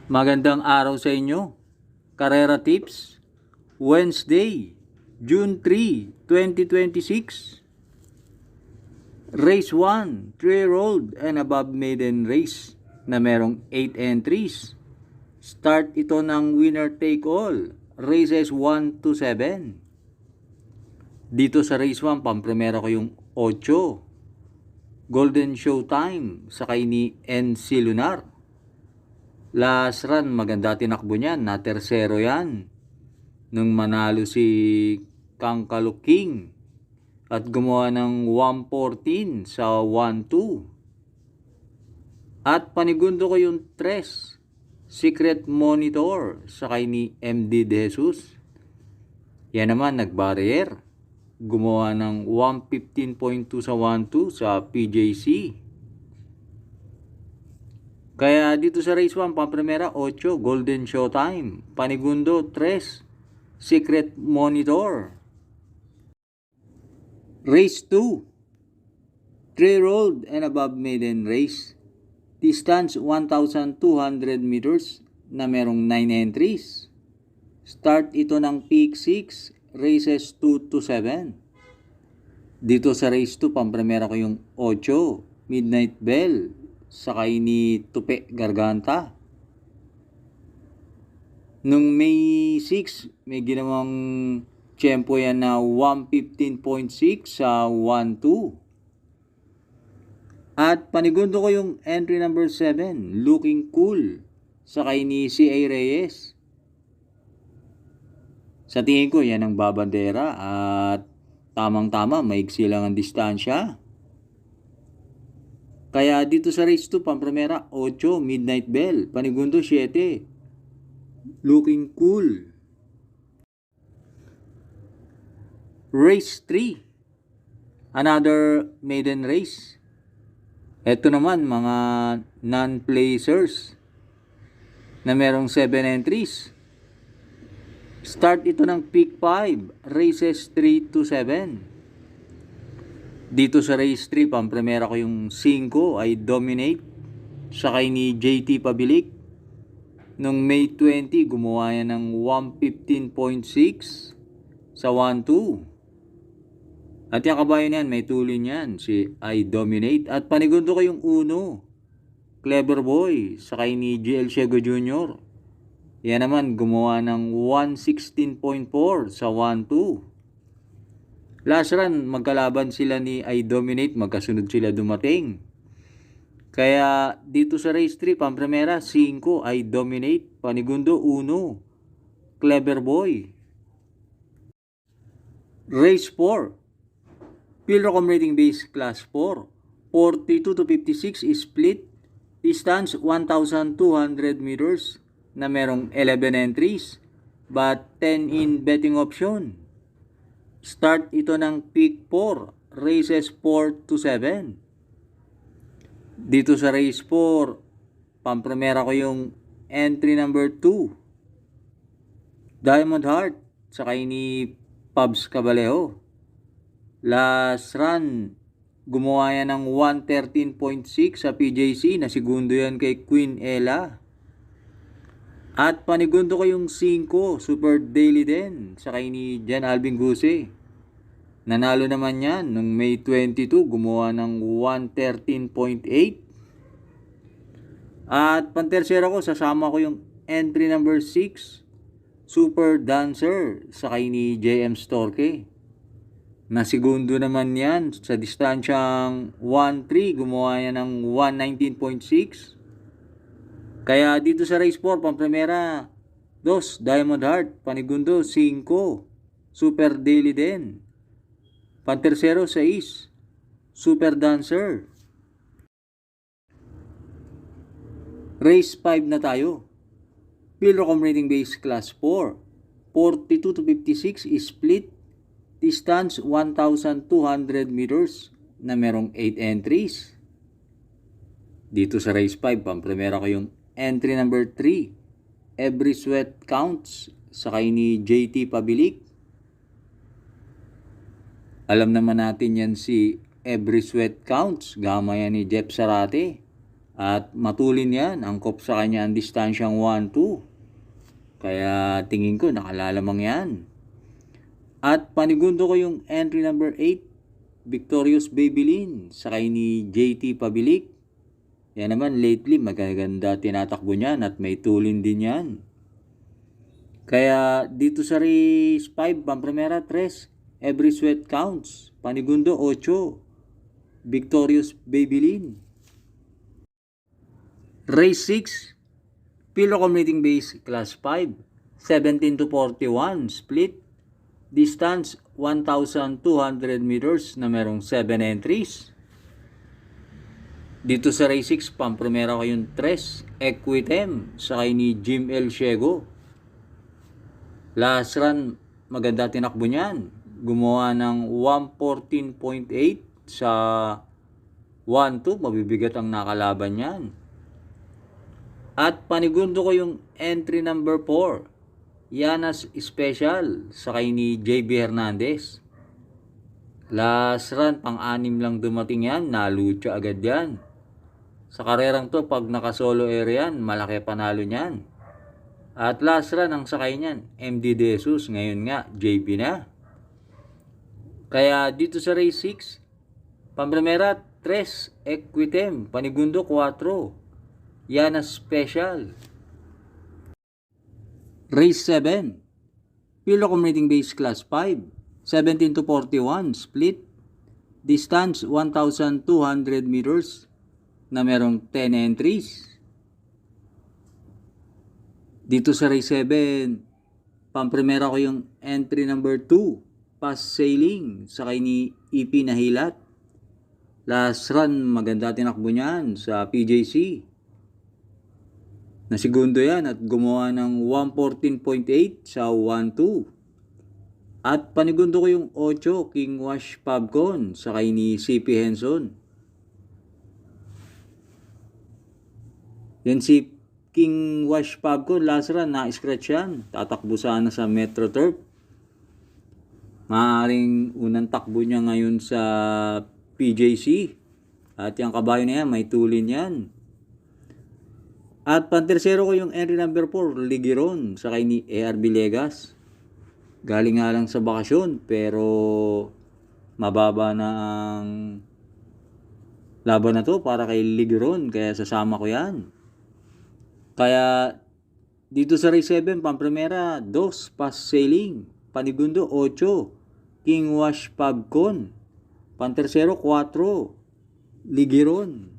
Magandang araw sa inyo. Karera Tips, Wednesday, June 3, 2026. Race 1, 3-year-old and above maiden race na merong 8 entries. Start ito ng winner take all, races 1 to 7. Dito sa race 1, pampremera ko yung 8. Golden Showtime, sakay ni NC Lunar. Last run, maganda tinakbo niyan. Na tersero yan. Nung manalo si Kangkalo King. At gumawa ng 114 sa 1-2. At panigundo ko yung 3. Secret Monitor. Sakay ni MD De Jesus. Yan naman, nag-barrier. Gumawa ng 115.2 sa 1-2 sa PJC. Kaya dito sa race 1, pampremera 8, Golden Showtime. Panigundo 3, Secret Monitor. Race 2, 3-year-old and above maiden race. Distance 1,200 meters na merong 9 entries. Start ito ng peak 6, races 2 to 7. Dito sa race 2, pampremera ko yung 8, Midnight Bell. Sakay ni Tupe Garganta. Nung May 6, may ginawang tiyempo yan na 115.6 sa 1-2. At panigundo ko yung entry number 7, Looking Cool. Sakay ni C.A. Reyes. Sa tingin ko, yan ang babandera at tamang-tama, maigsi lang ang distansya. Kaya dito sa race 2, pampremera 8, Midnight Bell. Panigundo 7, Looking Cool. Race 3, another maiden race. Ito naman, mga non-placers na merong 7 entries. Start ito ng peak 5, races 3 to 7. Dito sa race 3, pampremera ko yung 5 ay Dominate. Sakay ni JT Pabilik. Nung May 20, gumawa yan ng 115.6 sa 1-2. At yung kabayan yan, may tuloy niyan, si I Dominate. At panigundo ko yung 1, Clever Boy. Sakay ni GL Ciego Jr. Yan naman, gumawa ng 116.4 sa 1-2. Last run, magkalaban sila ni I Dominate, magkasunod sila dumating. Kaya dito sa race 3, pampremera 5, I Dominate. Panigundo 1, Clever Boy. Race 4, Pilrocom Rating Base Class 4, 42 to 56 is split. Distance 1,200 meters na merong 11 entries but 10 in betting option. Start ito ng peak 4, races 4 to 7. Dito sa race 4, pampremera ko yung entry number 2, Diamond Heart, sakay ni Pabs Cabalejo. Last run, gumawa yan ng 113.6 sa PJC, na segundo yan kay Queen Ella. At panigundo ko yung 5, Super Daily din, sakay ni Jan Alvin Guse. Nanalo naman yan. Nung May 22, gumawa ng 113.8. At pantersero ko, sasama ko yung entry number 6, Super Dancer, sakay ni JM Storke. Na segundo naman yan sa distansyang 1-3, gumawa yan ng 119.6. Kaya dito sa race 4, pampremera 2, Diamond Heart. Panigundo 5, Super Daily din. Pantersero 6, Super Dancer. Race 5 na tayo. Pilrocom Rating Base Class 4, 42 to 56 is split. Distance 1,200 meters na merong 8 entries. Dito sa race 5, pampremera ko yung entry number 3, Every Sweat Counts, sakay ni JT Pabilik. Alam naman natin yan si Every Sweat Counts, gama yan ni Jeff Sarate. At matulin yan, angkop sa kanya ang distansyang 1-2. Kaya tingin ko nakalalamang yan. At panigundo ko yung entry number 8, Victorious Babylin, sakay ni JT Pabilik. Yan naman lately magaganda tinatakbo niyan at may tulin din yan. Kaya dito sa race 5, Pamprimera 3, Every Sweat Counts, panigundo 8, Victorious Babylin. Race 6, Pilo Commuting Base Class 5, 17 to 41 split, distance 1,200 meters na merong 7 entries. Dito sa race 6, Pamprimera ko yung 3, Equitem, sakay ni Jim L. Ciego. Last run, maganda tinakbo niyan. Gumawa ng 114.8 sa 1-2. Mabibigat ang nakalaban niyan. At panigundo ko yung entry number 4. Yanas Special, sakay ni JB Hernandez. Last run, pang-anim lang dumating yan. Nalucha agad yan. Sa karerang to, pag naka-solo area yan, malaki panalo niyan. At last run ang sakay niyan, MD De Jesus, ngayon nga, JB na. Kaya dito sa race 6, Pamprimera 3, Equitem, panigundo 4, Yana Special. Race 7, Pilo Commuting Base Class 5, 17 to 41 split, distance 1,200 meters na merong 10 entries. Dito sa race 7, Pamprimera ko yung entry number 2, Pass Sailing, sakay ni EP Nahilat. Last run, maganda tinakbo niyan sa PJC. Nasigundo yan at gumawa ng 114.8 sa 1-2. At panigundo ko yung 8, King Wash Pubcon, sakay ni CP Henson. Yan si King Wash Pubcon, last run, na-scratch yan. Tatakbo sana sa Metro Turf. Maaaring unang takbo niya ngayon sa PJC. At yung kabayo na yan, may tulin yan. At pantersero ko yung entry number 4, Ligiron, sakay ni AR Villegas. Galing nga lang sa bakasyon, pero mababa na ang laban na to para kay Ligiron, kaya sasama ko yan. Kaya dito sa race 7, Pamprimera 2, Pass Sailing, panigundo 8, King Wash Pubcon, pantersero 4, Ligiron.